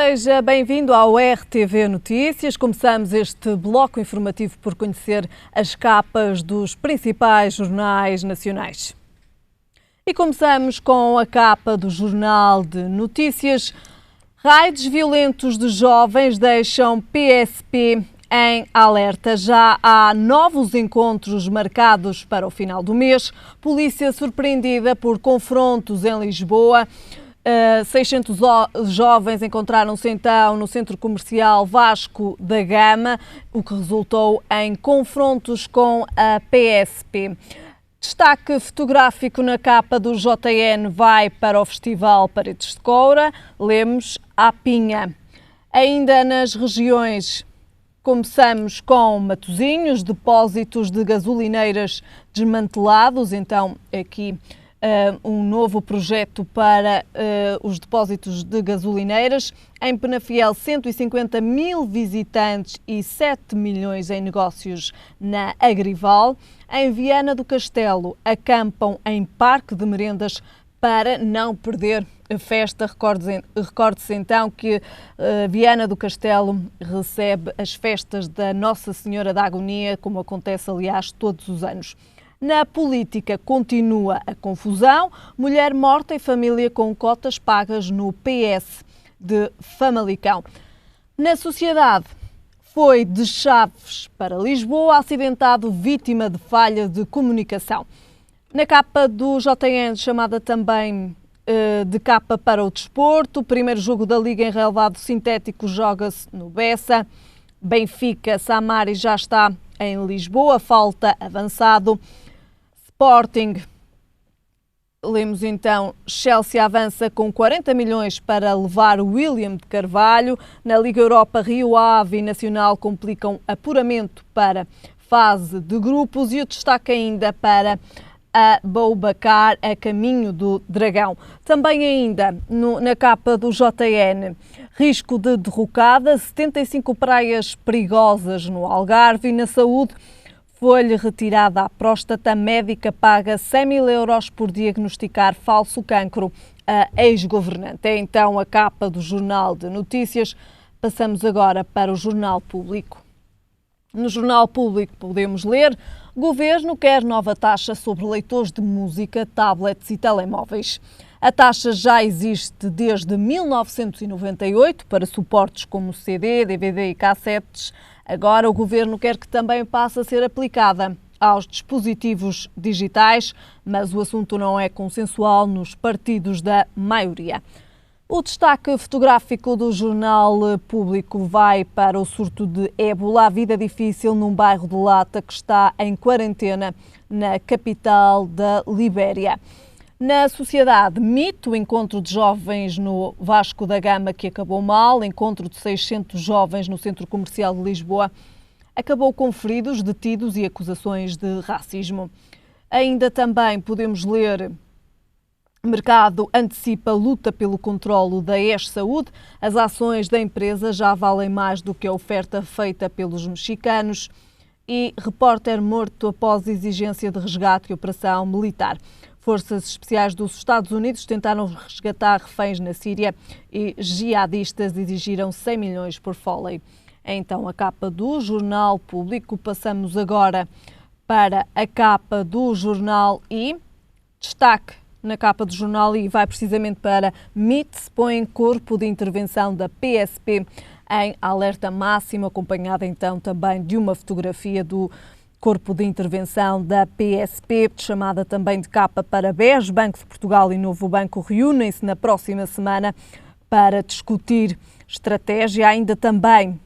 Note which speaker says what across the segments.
Speaker 1: Seja bem-vindo ao RTV Notícias. Começamos este bloco informativo por conhecer as capas dos principais jornais nacionais. E começamos com a capa do Jornal de Notícias. Raids violentos de jovens deixam PSP em alerta. Já há novos encontros marcados para o final do mês. Polícia surpreendida por confrontos em Lisboa. 600 jovens encontraram-se então no centro comercial Vasco da Gama, o que resultou em confrontos com a PSP. Destaque fotográfico na capa do JN vai para o Festival Paredes de Coura. Lemos à Pinha. Ainda nas regiões, começamos com Matosinhos, depósitos de gasolineiras desmantelados. Então, aqui um novo projeto para os depósitos de gasolineiras. Em Penafiel, 150 mil visitantes e 7 milhões em negócios na Agrival. Em Viana do Castelo, acampam em parque de merendas para não perder a festa. Recorde-se então que Viana do Castelo recebe as festas da Nossa Senhora da Agonia, como acontece, aliás, todos os anos. Na política continua a confusão. Mulher morta e família com cotas pagas no PS de Famalicão. Na sociedade, foi de Chaves para Lisboa, acidentado, vítima de falha de comunicação. Na capa do JN, chamada também de capa para o desporto, o primeiro jogo da Liga em relvado sintético joga-se no Bessa. Benfica, Samari já está em Lisboa, falta avançado. Sporting, lemos então, Chelsea avança com 40 milhões para levar William de Carvalho. Na Liga Europa, Rio Ave e Nacional complicam apuramento para fase de grupos e o destaque ainda para a Boubacar a caminho do Dragão. Também ainda na capa do JN, risco de derrocada, 75 praias perigosas no Algarve. E na saúde, foi-lhe retirada a próstata, médica paga 100 mil euros por diagnosticar falso cancro a ex-governante. É então a capa do Jornal de Notícias. Passamos agora para o Jornal Público. No Jornal Público podemos ler: Governo quer nova taxa sobre leitores de música, tablets e telemóveis. A taxa já existe desde 1998 para suportes como CD, DVD e cassetes. Agora o Governo quer que também passe a ser aplicada aos dispositivos digitais, mas o assunto não é consensual nos partidos da maioria. O destaque fotográfico do Jornal Público vai para o surto de ébola. A vida difícil num bairro de Lata que está em quarentena na capital da Libéria. Na sociedade, mito, encontro de jovens no Vasco da Gama que acabou mal. Encontro de 600 jovens no Centro Comercial de Lisboa acabou com feridos, detidos e acusações de racismo. Ainda também podemos ler: Mercado antecipa luta pelo controlo da ex-saúde. As ações da empresa já valem mais do que a oferta feita pelos mexicanos. E repórter morto após exigência de resgate e operação militar. Forças especiais dos Estados Unidos tentaram resgatar reféns na Síria e jihadistas exigiram 100 milhões por Foley. É então a capa do Jornal Público. Passamos agora para a capa do Jornal I. Destaque na capa do Jornal I vai precisamente para MIT põe corpo de intervenção da PSP em alerta máximo, acompanhada então também de uma fotografia do corpo de intervenção da PSP, chamada também de capa para BES. Banco de Portugal e Novo Banco reúnem-se na próxima semana para discutir estratégia. Ainda também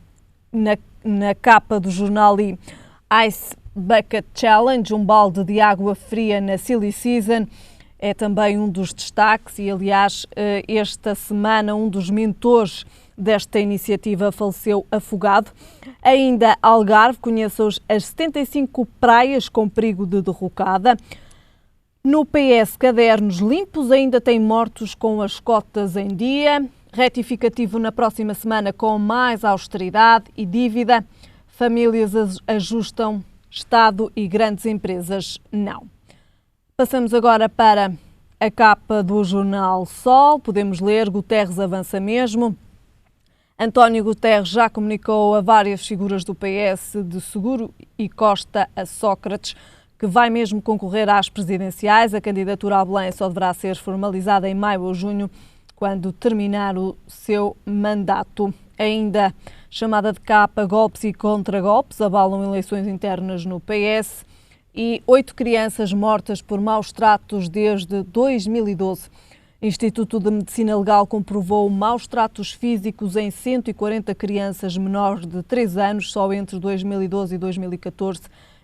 Speaker 1: na capa do Jornal I, Ice Bucket Challenge, um balde de água fria na Silly Season. É também um dos destaques e, aliás, esta semana um dos mentores desta iniciativa faleceu afogado. Ainda Algarve, conheça as 75 praias com perigo de derrocada. No PS, cadernos limpos, ainda tem mortos com as cotas em dia. Retificativo na próxima semana com mais austeridade e dívida. Famílias ajustam, Estado e grandes empresas não. Passamos agora para a capa do jornal Sol. Podemos ler: Guterres avança mesmo. António Guterres já comunicou a várias figuras do PS, de Seguro e Costa a Sócrates, que vai mesmo concorrer às presidenciais. A candidatura a Belém só deverá ser formalizada em maio ou junho, quando terminar o seu mandato. Ainda chamada de capa, golpes e contragolpes abalam eleições internas no PS e 8 crianças mortas por maus tratos desde 2012. O Instituto de Medicina Legal comprovou maus tratos físicos em 140 crianças menores de 3 anos só entre 2012 e 2014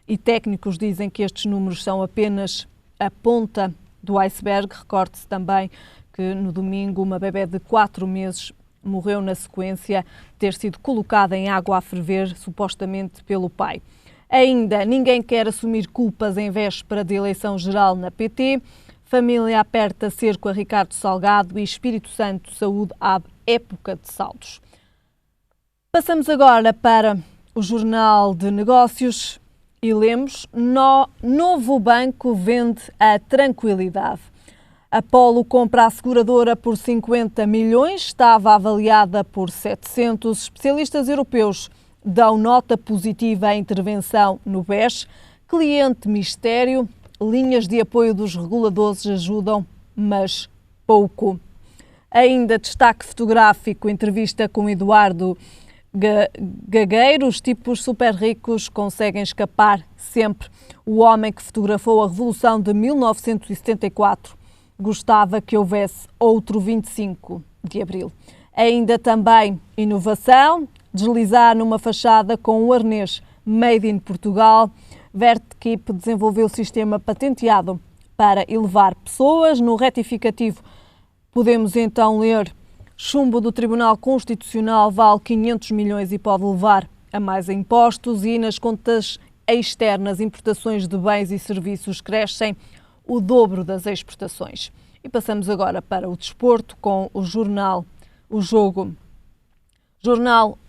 Speaker 1: e técnicos dizem que estes números são apenas a ponta do iceberg. Recorde-se também que no domingo uma bebé de 4 meses morreu na sequência de ter sido colocada em água a ferver, supostamente pelo pai. Ainda ninguém quer assumir culpas em véspera de eleição geral na PT. Família aperta cerco a Ricardo Salgado e Espírito Santo Saúde abre época de saldos. Passamos agora para o Jornal de Negócios e lemos: novo banco vende a tranquilidade. Apollo compra a seguradora por 50 milhões, estava avaliada por 700. Especialistas europeus dão nota positiva à intervenção no BES. Cliente mistério. Linhas de apoio dos reguladores ajudam, mas pouco. Ainda destaque fotográfico, entrevista com Eduardo Gagueiro. Os tipos super ricos conseguem escapar sempre. O homem que fotografou a Revolução de 1974 gostava que houvesse outro 25 de Abril. Ainda também inovação, deslizar numa fachada com um arnês made in Portugal. Vertkeep desenvolveu sistema patenteado para elevar pessoas. No retificativo podemos então ler: chumbo do Tribunal Constitucional vale 500 milhões e pode levar a mais impostos. E nas contas externas, importações de bens e serviços crescem o dobro das exportações. E passamos agora para o desporto com o jornal O Jogo.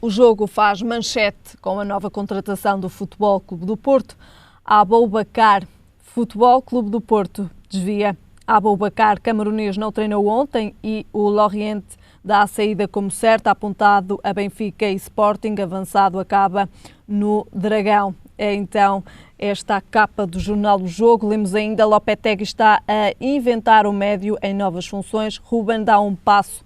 Speaker 1: O Jogo faz manchete com a nova contratação do Futebol Clube do Porto. Aboubakar, Futebol Clube do Porto, desvia. Aboubakar, camerunês, não treinou ontem e o Lorient dá a saída como certa, apontado a Benfica e Sporting. Avançado acaba no Dragão. É então esta a capa do jornal O Jogo. Lemos ainda: Lopetegui está a inventar o médio em novas funções. Ruben dá um passo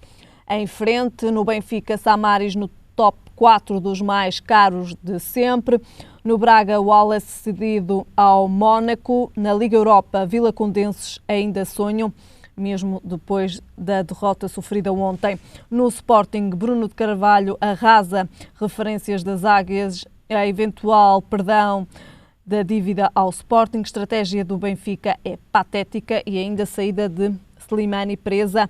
Speaker 1: em frente. No Benfica, Samaris no top 4 dos mais caros de sempre. No Braga, Wallace cedido ao Mónaco. Na Liga Europa, Vilacondenses ainda sonham, mesmo depois da derrota sofrida ontem. No Sporting, Bruno de Carvalho arrasa. Referências das Águias a eventual perdão da dívida ao Sporting. Estratégia do Benfica é patética e ainda saída de Slimani presa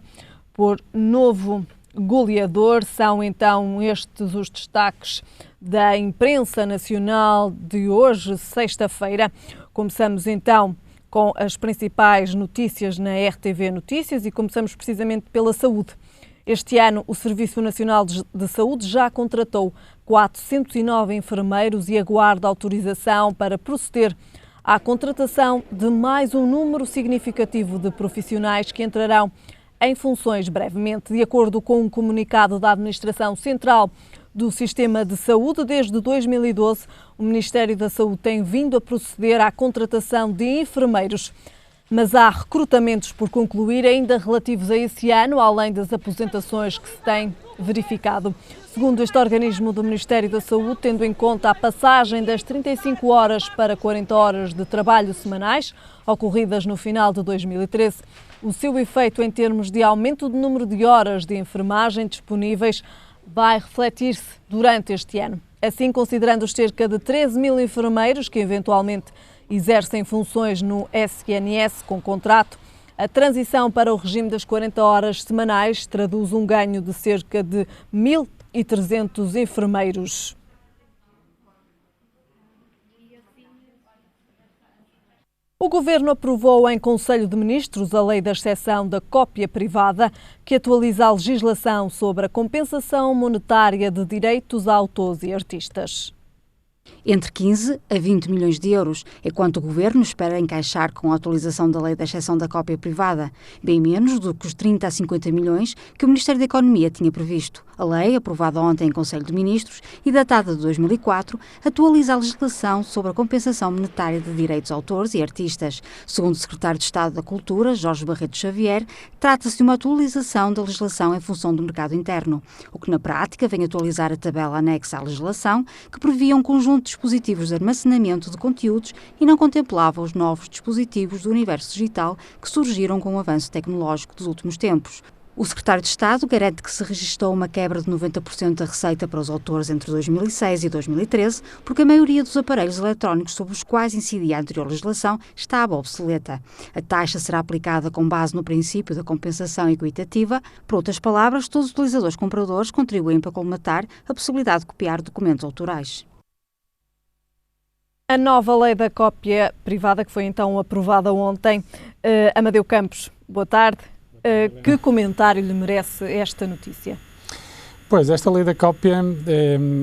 Speaker 1: por novo goleador. São então estes os destaques da imprensa nacional de hoje, sexta-feira. Começamos então com as principais notícias na RTV Notícias e começamos precisamente pela saúde. Este ano, o Serviço Nacional de Saúde já contratou 409 enfermeiros e aguarda autorização para proceder à contratação de mais um número significativo de profissionais que entrarão em funções brevemente. De acordo com um comunicado da Administração Central do Sistema de Saúde, desde 2012, o Ministério da Saúde tem vindo a proceder à contratação de enfermeiros. Mas há recrutamentos por concluir ainda relativos a esse ano, além das aposentações que se têm verificado. Segundo este organismo do Ministério da Saúde, tendo em conta a passagem das 35 horas para 40 horas de trabalho semanais, ocorridas no final de 2013, o seu efeito em termos de aumento do número de horas de enfermagem disponíveis vai refletir-se durante este ano. Assim, considerando os cerca de 13 mil enfermeiros que eventualmente exercem funções no SNS com contrato, a transição para o regime das 40 horas semanais traduz um ganho de cerca de 1.300 enfermeiros. O Governo aprovou em Conselho de Ministros a lei da exceção da cópia privada, que atualiza a legislação sobre a compensação monetária de direitos a autores e artistas.
Speaker 2: Entre 15 a 20 milhões de euros é quanto o Governo espera encaixar com a atualização da lei da exceção da cópia privada, bem menos do que os 30 a 50 milhões que o Ministério da Economia tinha previsto. A lei, aprovada ontem em Conselho de Ministros e datada de 2004, atualiza a legislação sobre a compensação monetária de direitos de autores e artistas. Segundo o Secretário de Estado da Cultura, Jorge Barreto Xavier, trata-se de uma atualização da legislação em função do mercado interno, o que na prática vem atualizar a tabela anexa à legislação, que previa um conjunto de dispositivos de armazenamento de conteúdos e não contemplava os novos dispositivos do universo digital que surgiram com o avanço tecnológico dos últimos tempos. O secretário de Estado garante que se registou uma quebra de 90% da receita para os autores entre 2006 e 2013, porque a maioria dos aparelhos eletrónicos sobre os quais incidia a anterior legislação estava obsoleta. A taxa será aplicada com base no princípio da compensação equitativa. Por outras palavras, todos os utilizadores compradores contribuem para colmatar a possibilidade de copiar documentos autorais.
Speaker 1: A nova lei da cópia privada, que foi então aprovada ontem. Amadeu Campos, boa tarde. Que comentário lhe merece esta notícia?
Speaker 3: Pois, esta lei da cópia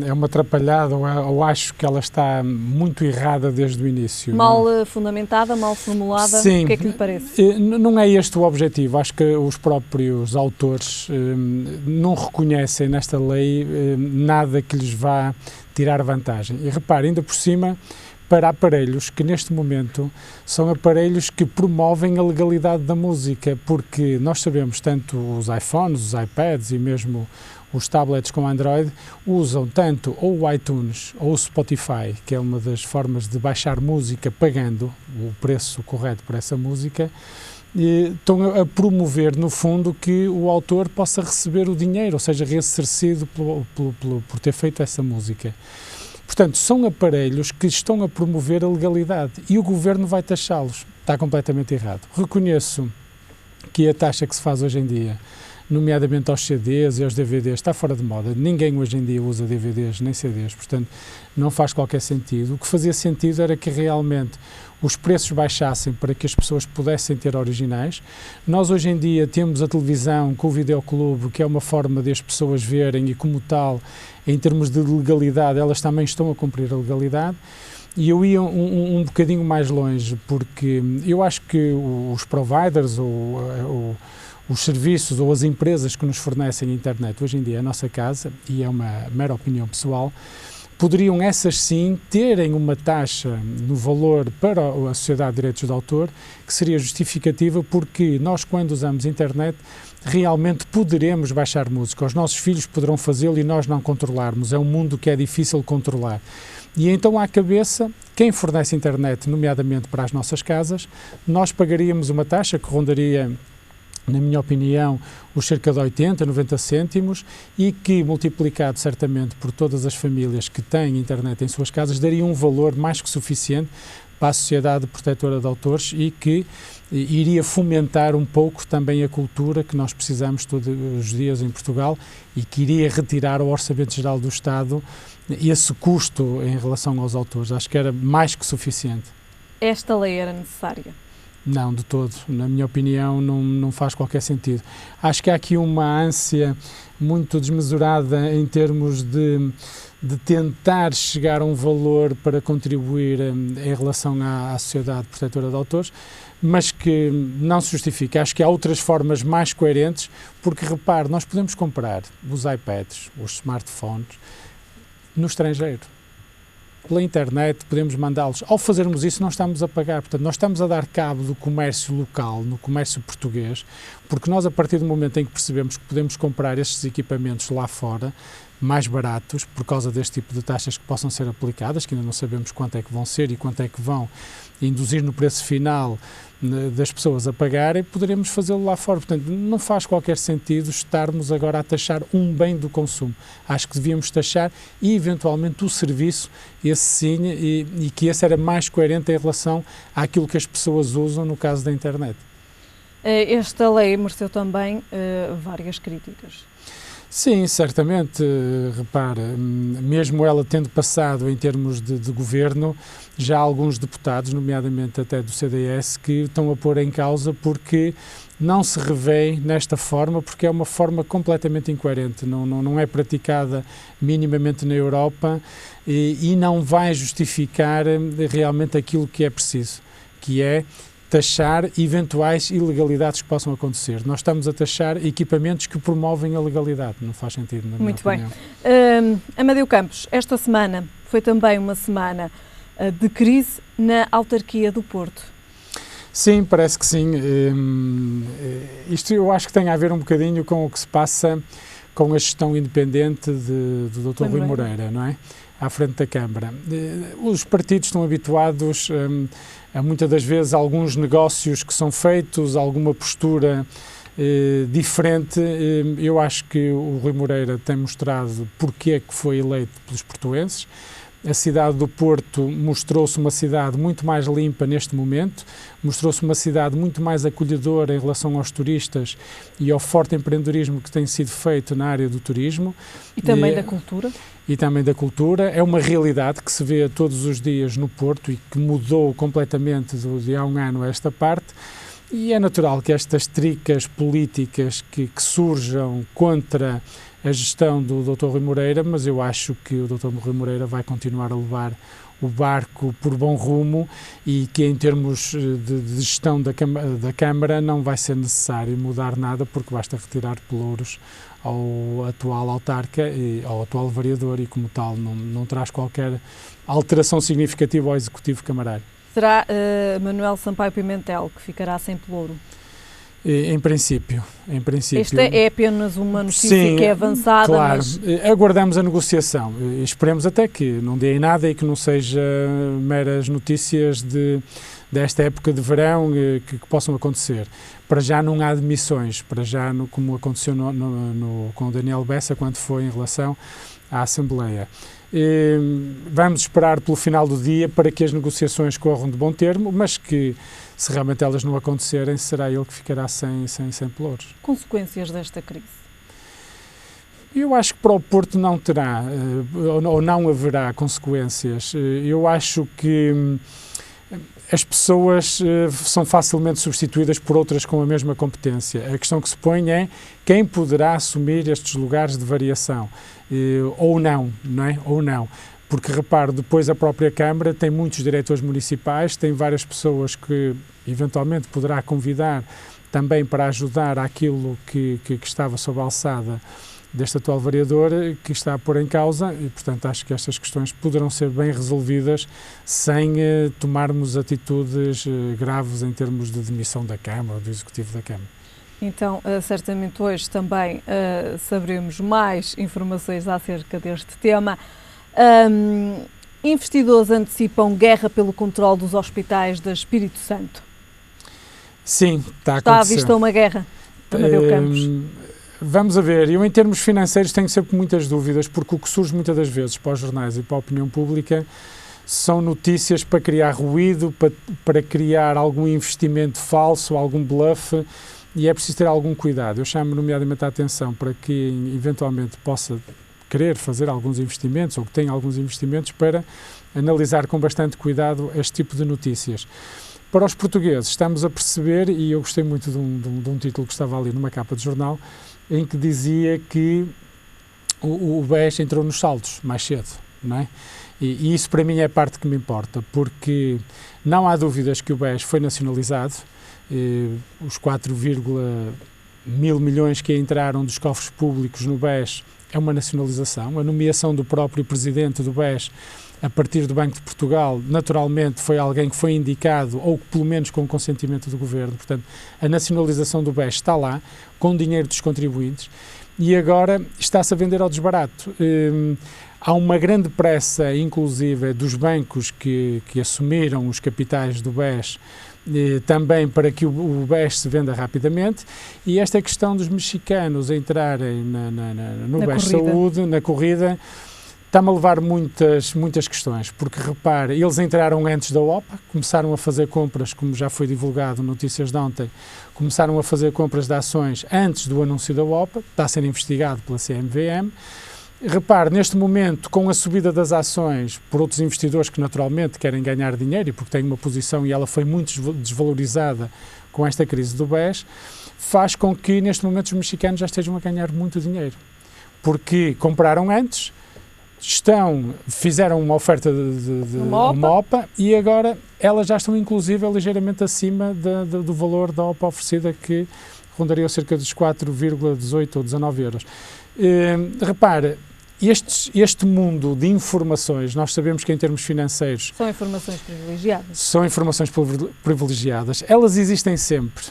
Speaker 3: é uma atrapalhada, ou acho que ela está muito errada desde o início.
Speaker 1: Mal fundamentada, mal formulada?
Speaker 3: Sim,
Speaker 1: o que é que lhe parece?
Speaker 3: Não é este o objetivo. Acho que os próprios autores não reconhecem nesta lei nada que lhes vá tirar vantagem. E repare, ainda por cima, para aparelhos que neste momento são aparelhos que promovem a legalidade da música, porque nós sabemos, tanto os iPhones, os iPads e mesmo os tablets com Android, usam tanto ou o iTunes ou o Spotify, que é uma das formas de baixar música pagando o preço correto por essa música, e estão a promover, no fundo, que o autor possa receber o dinheiro, ou seja, ressarcido por ter feito essa música. Portanto, são aparelhos que estão a promover a legalidade e o Governo vai taxá-los. Está completamente errado. Reconheço que a taxa que se faz hoje em dia, nomeadamente aos CDs e aos DVDs, está fora de moda. Ninguém hoje em dia usa DVDs nem CDs, portanto, não faz qualquer sentido. O que fazia sentido era que realmente os preços baixassem para que as pessoas pudessem ter originais. Nós hoje em dia temos a televisão com o videoclube, que é uma forma de as pessoas verem e como tal, em termos de legalidade, elas também estão a cumprir a legalidade. E eu ia um bocadinho mais longe, porque eu acho que os providers ou os serviços ou as empresas que nos fornecem a internet hoje em dia, a nossa casa, e é uma mera opinião pessoal, poderiam essas sim terem uma taxa no valor para a Sociedade de Direitos de Autor que seria justificativa, porque nós, quando usamos internet, realmente poderemos baixar música. Os nossos filhos poderão fazê-lo e nós não controlarmos. É um mundo que é difícil controlar. E então, à cabeça, quem fornece internet, nomeadamente para as nossas casas, nós pagaríamos uma taxa que rondaria, na minha opinião, os cerca de 80, 90 cêntimos e que, multiplicado certamente por todas as famílias que têm internet em suas casas, daria um valor mais que suficiente para a Sociedade Protetora de Autores e que iria fomentar um pouco também a cultura que nós precisamos todos os dias em Portugal e que iria retirar ao Orçamento Geral do Estado esse custo em relação aos autores. Acho que era mais que suficiente.
Speaker 1: Esta lei era necessária?
Speaker 3: Não, de todo. Na minha opinião, não faz qualquer sentido. Acho que há aqui uma ânsia muito desmesurada em termos de tentar chegar a um valor para contribuir em relação à Sociedade Protetora de Autores, mas que não se justifica. Acho que há outras formas mais coerentes, porque, repare, nós podemos comprar os iPads, os smartphones, no estrangeiro. Pela internet, podemos mandá-los. Ao fazermos isso, não estamos a pagar. Portanto, nós estamos a dar cabo do comércio local, no comércio português, porque nós, a partir do momento em que percebemos que podemos comprar estes equipamentos lá fora, mais baratos, por causa deste tipo de taxas que possam ser aplicadas, que ainda não sabemos quanto é que vão ser e quanto é que vão induzir no preço final das pessoas a pagarem, poderemos fazê-lo lá fora. Portanto, não faz qualquer sentido estarmos agora a taxar um bem do consumo. Acho que devíamos taxar e, eventualmente, o serviço, esse sim, e que esse era mais coerente em relação àquilo que as pessoas usam no caso da internet.
Speaker 1: Esta lei mereceu também várias críticas.
Speaker 3: Sim, certamente. Repara, mesmo ela tendo passado em termos de governo, já há alguns deputados, nomeadamente até do CDS, que estão a pôr em causa porque não se revê nesta forma, porque é uma forma completamente incoerente, não é praticada minimamente na Europa e não vai justificar realmente aquilo que é preciso, que é taxar eventuais ilegalidades que possam acontecer. Nós estamos a taxar equipamentos que promovem a legalidade. Não faz sentido, na minha opinião.
Speaker 1: Muito bem. Amadeu Campos, esta semana foi também uma semana de crise na autarquia do Porto.
Speaker 3: Sim, parece que sim. Isto eu acho que tem a ver um bocadinho com o que se passa com a gestão independente do Dr. Rui Moreira, não é? À frente da Câmara. Os partidos estão habituados a muitas das vezes alguns negócios que são feitos, alguma postura diferente. Eu acho que o Rui Moreira tem mostrado porque é que foi eleito pelos portuenses. A cidade do Porto mostrou-se uma cidade muito mais limpa neste momento, mostrou-se uma cidade muito mais acolhedora em relação aos turistas e ao forte empreendedorismo que tem sido feito na área do turismo.
Speaker 1: E também da cultura.
Speaker 3: E também da cultura. É uma realidade que se vê todos os dias no Porto e que mudou completamente de há um ano a esta parte. E é natural que estas tricas políticas que surjam contra a gestão do Dr. Rui Moreira, mas eu acho que o Dr. Rui Moreira vai continuar a levar o barco por bom rumo e que em termos de gestão da Câmara não vai ser necessário mudar nada, porque basta retirar pelouros ao atual autarca e ao atual vereador e como tal não traz qualquer alteração significativa ao Executivo Camarário.
Speaker 1: Será Manuel Sampaio Pimentel que ficará sem pelouro?
Speaker 3: Em princípio.
Speaker 1: Esta é apenas uma notícia
Speaker 3: sim,
Speaker 1: que é avançada,
Speaker 3: claro,
Speaker 1: mas...
Speaker 3: aguardamos a negociação. Esperemos até que não dê em nada e que não seja meras notícias desta época de verão que possam acontecer. Para já não há demissões, para já como aconteceu com o Daniel Bessa quando foi em relação à Assembleia. Vamos esperar pelo final do dia para que as negociações corram de bom termo, mas que, se realmente elas não acontecerem, será ele que ficará sem pelouros.
Speaker 1: Consequências desta crise?
Speaker 3: Eu acho que para o Porto não terá, ou não haverá consequências. Eu acho que as pessoas são facilmente substituídas por outras com a mesma competência. A questão que se põe é quem poderá assumir estes lugares de variação, ou não, não é? Ou não. Porque, repare, depois a própria Câmara tem muitos diretores municipais, tem várias pessoas que eventualmente poderá convidar também para ajudar àquilo que estava sob a alçada deste atual vereador que está a pôr em causa e, portanto, acho que estas questões poderão ser bem resolvidas sem tomarmos atitudes graves em termos de demissão da Câmara ou do Executivo da Câmara.
Speaker 1: Então, certamente hoje também saberemos mais informações acerca deste tema. Investidores antecipam guerra pelo controle dos hospitais de Espírito Santo.
Speaker 3: Sim, está a acontecer.
Speaker 1: Está à vista uma guerra, Amadeu Campos?
Speaker 3: Vamos a ver, eu em termos financeiros tenho sempre muitas dúvidas, porque o que surge muitas das vezes para os jornais e para a opinião pública são notícias para criar ruído, para criar algum investimento falso, algum bluff, e é preciso ter algum cuidado. Eu chamo nomeadamente a atenção para quem eventualmente possa querer fazer alguns investimentos ou que tenha alguns investimentos para analisar com bastante cuidado este tipo de notícias. Para os portugueses, estamos a perceber, e eu gostei muito de um título que estava ali numa capa de jornal, em que dizia que o BES entrou nos saldos mais cedo, não é? E isso para mim é a parte que me importa, porque não há dúvidas que o BES foi nacionalizado, os 4,1 milhões que entraram dos cofres públicos no BES é uma nacionalização. A nomeação do próprio presidente do BES a partir do Banco de Portugal, naturalmente, foi alguém que foi indicado, ou pelo menos com o consentimento do Governo. Portanto, a nacionalização do BES está lá, com dinheiro dos contribuintes, e agora está-se a vender ao desbarato. Há uma grande pressa, inclusive, dos bancos que assumiram os capitais do BES, também para que o BES se venda rapidamente, e esta questão dos mexicanos entrarem no BES Saúde, na corrida, está-me a levar muitas questões, porque, repare, eles entraram antes da OPA, começaram a fazer compras, como já foi divulgado notícias de ontem, começaram a fazer compras de ações antes do anúncio da OPA, está a ser investigado pela CMVM. Repare, neste momento, com a subida das ações por outros investidores que naturalmente querem ganhar dinheiro e porque têm uma posição e ela foi muito desvalorizada com esta crise do BES, faz com que neste momento os mexicanos já estejam a ganhar muito dinheiro, porque compraram antes, fizeram uma oferta de uma OPA e agora elas já estão inclusive ligeiramente acima do valor da OPA oferecida, que rondaria cerca dos 4,18 ou 19 euros. Repara, este mundo de informações, nós sabemos que em termos financeiros...
Speaker 1: São informações privilegiadas.
Speaker 3: São informações privilegiadas. Elas existem sempre.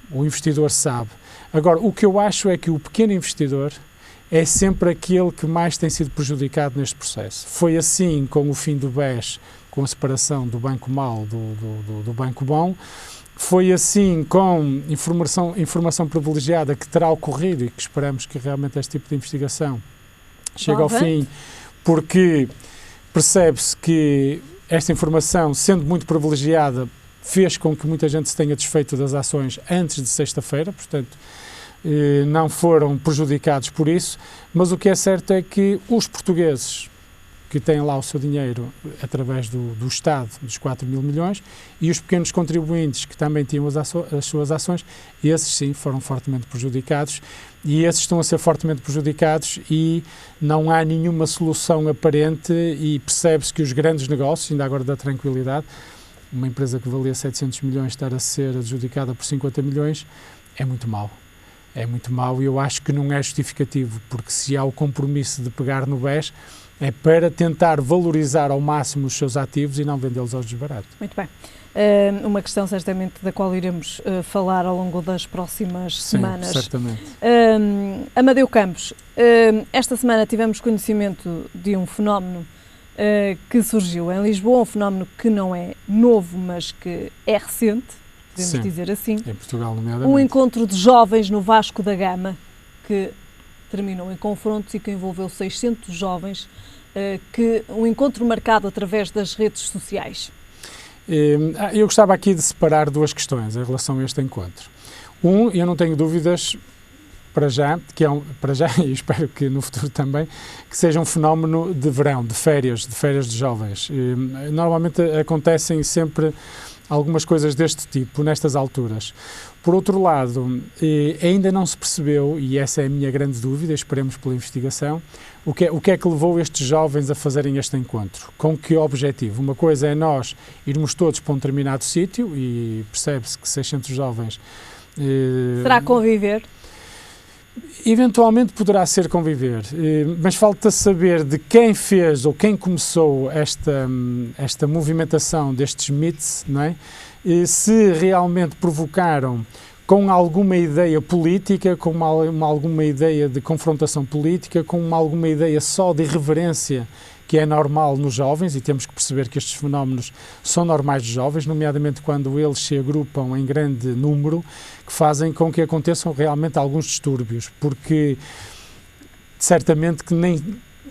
Speaker 3: O investidor sabe. Agora, o que eu acho é que o pequeno investidor é sempre aquele que mais tem sido prejudicado neste processo. Foi assim com o fim do BES, com a separação do banco mau do banco bom. Foi assim com informação privilegiada que terá ocorrido e que esperamos que realmente este tipo de investigação chegue ao fim, porque percebe-se que esta informação, sendo muito privilegiada, fez com que muita gente se tenha desfeito das ações antes de sexta-feira, portanto, não foram prejudicados por isso, mas o que é certo é que os portugueses que têm lá o seu dinheiro através do Estado, dos 4 mil milhões, e os pequenos contribuintes que também tinham as suas ações, esses sim foram fortemente prejudicados, e esses estão a ser fortemente prejudicados e não há nenhuma solução aparente, e percebe-se que os grandes negócios, ainda agora da tranquilidade, uma empresa que valia 700 milhões estar a ser adjudicada por 50 milhões, é muito mau. É muito mau e eu acho que não é justificativo, porque se há o compromisso de pegar no BES, é para tentar valorizar ao máximo os seus ativos e não vendê-los aos desbaratos.
Speaker 1: Muito bem. Uma questão certamente da qual iremos falar ao longo das próximas semanas.
Speaker 3: Sim, certamente.
Speaker 1: Amadeu Campos, esta semana tivemos conhecimento de um fenómeno que surgiu em Lisboa, um fenómeno que não é novo, mas que é recente, podemos dizer assim.
Speaker 3: Em Portugal, nomeadamente.
Speaker 1: Um encontro de jovens no Vasco da Gama, que terminou em confrontos e que envolveu 600 jovens, um encontro marcado através das redes sociais.
Speaker 3: Eu gostava aqui de separar duas questões em relação a este encontro. Eu não tenho dúvidas, para já, e espero que no futuro também, que seja um fenómeno de verão, de férias de jovens. Normalmente acontecem sempre algumas coisas deste tipo, nestas alturas. Por outro lado, ainda não se percebeu, e essa é a minha grande dúvida, esperemos pela investigação, o que é que levou estes jovens a fazerem este encontro? Com que objetivo? Uma coisa é nós irmos todos para um determinado sítio, e percebe-se que 600 jovens...
Speaker 1: Será conviver?
Speaker 3: Eventualmente poderá ser conviver, mas falta saber de quem fez ou quem começou esta movimentação destes mitos, não é? Se realmente provocaram com alguma ideia política, com alguma ideia de confrontação política, com alguma ideia só de irreverência que é normal nos jovens, e temos que perceber que estes fenómenos são normais dos jovens, nomeadamente quando eles se agrupam em grande número, que fazem com que aconteçam realmente alguns distúrbios, porque certamente que nem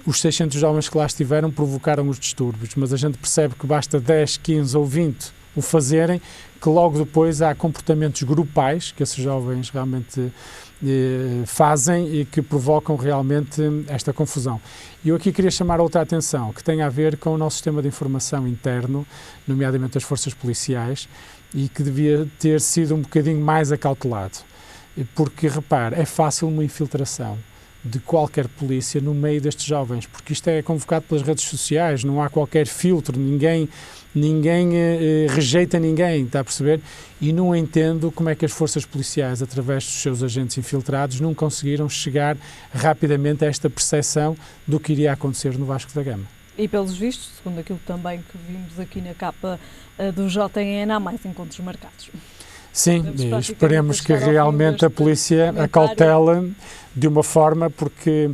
Speaker 3: os 600 jovens que lá estiveram provocaram os distúrbios, mas a gente percebe que basta 10, 15 ou 20 o fazerem, que logo depois há comportamentos grupais que esses jovens realmente fazem e que provocam realmente esta confusão. E eu aqui queria chamar outra atenção, que tem a ver com o nosso sistema de informação interno, nomeadamente as forças policiais, e que devia ter sido um bocadinho mais acautelado. Porque, repare, é fácil uma infiltração de qualquer polícia no meio destes jovens, porque isto é convocado pelas redes sociais, não há qualquer filtro, ninguém rejeita ninguém, está a perceber? E não entendo como é que as forças policiais, através dos seus agentes infiltrados, não conseguiram chegar rapidamente a esta percepção do que iria acontecer no Vasco da Gama.
Speaker 1: E pelos vistos, segundo aquilo também que vimos aqui na capa do JN, há mais encontros marcados.
Speaker 3: Sim, esperemos que realmente a polícia acautela de uma forma, porque,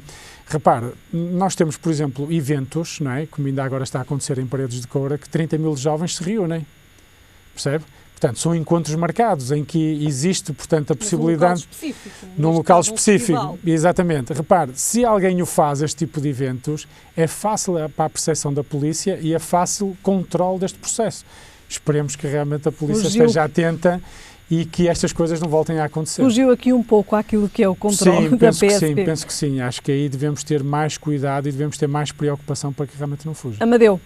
Speaker 3: repare, nós temos, por exemplo, eventos, não é? Como ainda agora está a acontecer em Paredes de Coura, que 30 mil jovens se reúnem, percebe? Portanto, são encontros marcados em que existe, portanto, a possibilidade... Num local específico. Exatamente. Repare, se alguém o faz, este tipo de eventos, é fácil para a percepção da polícia e é fácil controle deste processo. Esperemos que realmente a polícia esteja atenta e que estas coisas não voltem a acontecer.
Speaker 1: Fugiu aqui um pouco àquilo que é o controle da PSP.
Speaker 3: Sim, penso que sim. Acho que aí devemos ter mais cuidado e devemos ter mais preocupação para que realmente não fuja.
Speaker 1: Amadeu,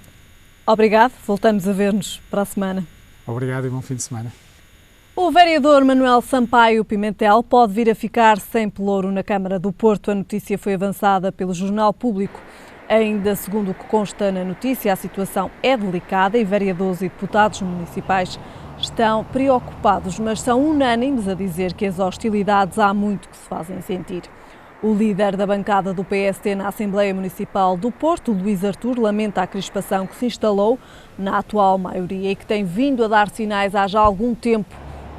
Speaker 1: obrigado. Voltamos a ver-nos para a semana.
Speaker 3: Obrigado e bom fim de semana.
Speaker 1: O vereador Manuel Sampaio Pimentel pode vir a ficar sem pelouro na Câmara do Porto. A notícia foi avançada pelo Jornal Público. Ainda segundo o que consta na notícia, a situação é delicada e vereadores e deputados municipais estão preocupados, mas são unânimes a dizer que as hostilidades há muito que se fazem sentir. O líder da bancada do PST na Assembleia Municipal do Porto, Luís Artur, lamenta a crispação que se instalou na atual maioria e que tem vindo a dar sinais há já algum tempo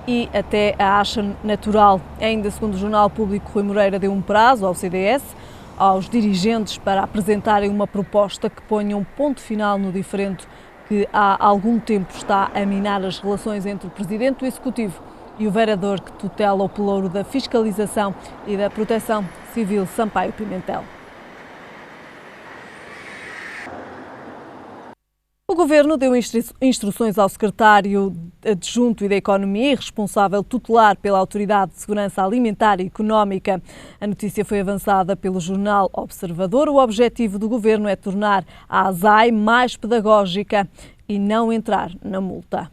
Speaker 1: e até a acha natural. Ainda segundo o Jornal Público, Rui Moreira deu um prazo ao CDS, aos dirigentes, para apresentarem uma proposta que ponha um ponto final no diferendo que há algum tempo está a minar as relações entre o Presidente do Executivo e o vereador que tutela o pelouro da Fiscalização e da Proteção Civil, Sampaio Pimentel. O Governo deu instruções ao secretário adjunto e da Economia e responsável tutelar pela Autoridade de Segurança Alimentar e Económica. A notícia foi avançada pelo jornal Observador. O objetivo do Governo é tornar a ASAI mais pedagógica e não entrar na multa.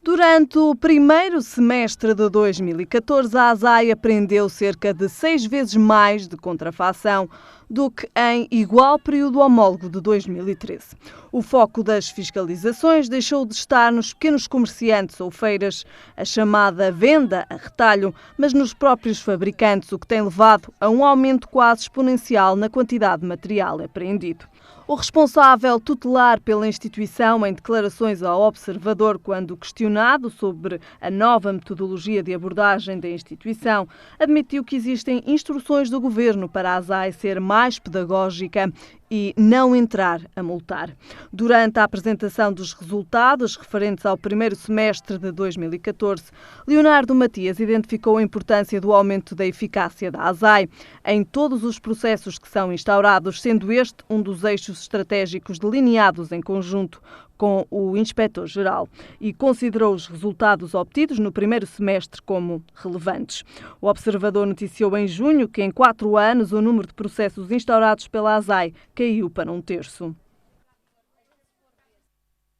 Speaker 1: Durante o primeiro semestre de 2014, a ASAI apreendeu cerca de 6 vezes mais de contrafação do que em igual período homólogo de 2013. O foco das fiscalizações deixou de estar nos pequenos comerciantes ou feiras, a chamada venda a retalho, mas nos próprios fabricantes, o que tem levado a um aumento quase exponencial na quantidade de material apreendido. O responsável tutelar pela instituição, em declarações ao Observador, quando questionado sobre a nova metodologia de abordagem da instituição, admitiu que existem instruções do Governo para a ASAI ser mais pedagógica e não entrar a multar. Durante a apresentação dos resultados referentes ao primeiro semestre de 2014, Leonardo Matias identificou a importância do aumento da eficácia da ASAI em todos os processos que são instaurados, sendo este um dos eixos estratégicos delineados em conjunto com o Inspetor-Geral, e considerou os resultados obtidos no primeiro semestre como relevantes. O Observador noticiou em junho que em 4 anos o número de processos instaurados pela ASAI caiu para 1/3.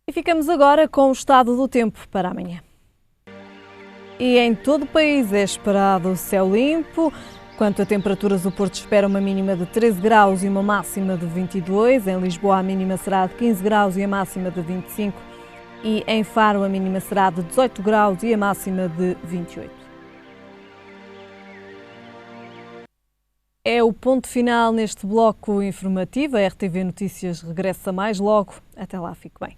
Speaker 1: E ficamos agora com o estado do tempo para amanhã. E em todo o país é esperado céu limpo. Quanto a temperaturas, o Porto espera uma mínima de 13 graus e uma máxima de 22. Em Lisboa, a mínima será de 15 graus e a máxima de 25. E em Faro, a mínima será de 18 graus e a máxima de 28. É o ponto final neste bloco informativo. A RTV Notícias regressa mais logo. Até lá, fique bem.